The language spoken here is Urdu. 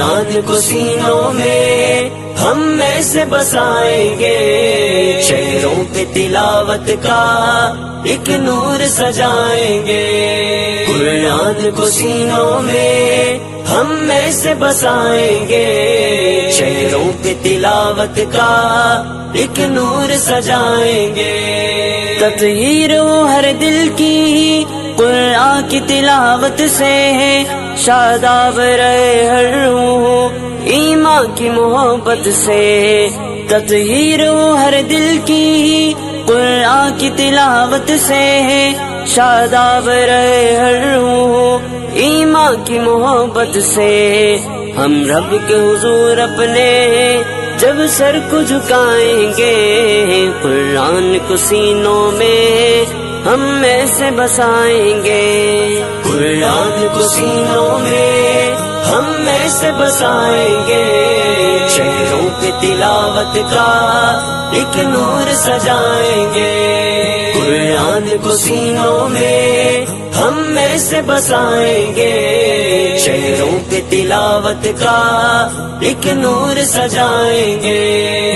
قرآن کو سینوں میں ہم میں سے بسائیں گے، شہروں پہ تلاوت کا ایک نور سجائیں گے، قرآن کو سینوں میں ہم میں سے بسائیں گے، شہروں پہ تلاوت کا ایک نور سجائیں گے، تطہیر ہو ہر دل کی قرآن کی تلاوت سے، شاداب رہے ہر روح ایمان کی محبت سے، تطہیر ہو ہر دل کی قرآن کی تلاوت سے، شاداب رہے ہر روح ایمان کی محبت سے، ہم رب کے حضور اپنے جب سر کو جھکائیں گے، قرآن کو سینوں میں ہم میں سے بسائیں گے، قرآن کو سینوں میں ہم میں سے بسائیں گے، شہروں پہ تلاوت کا ایک نور سجائیں گے، قرآن کو سینوں میں ہم میں سے بسائیں گے، شہروں پہ تلاوت کا ایک نور سجائیں گے۔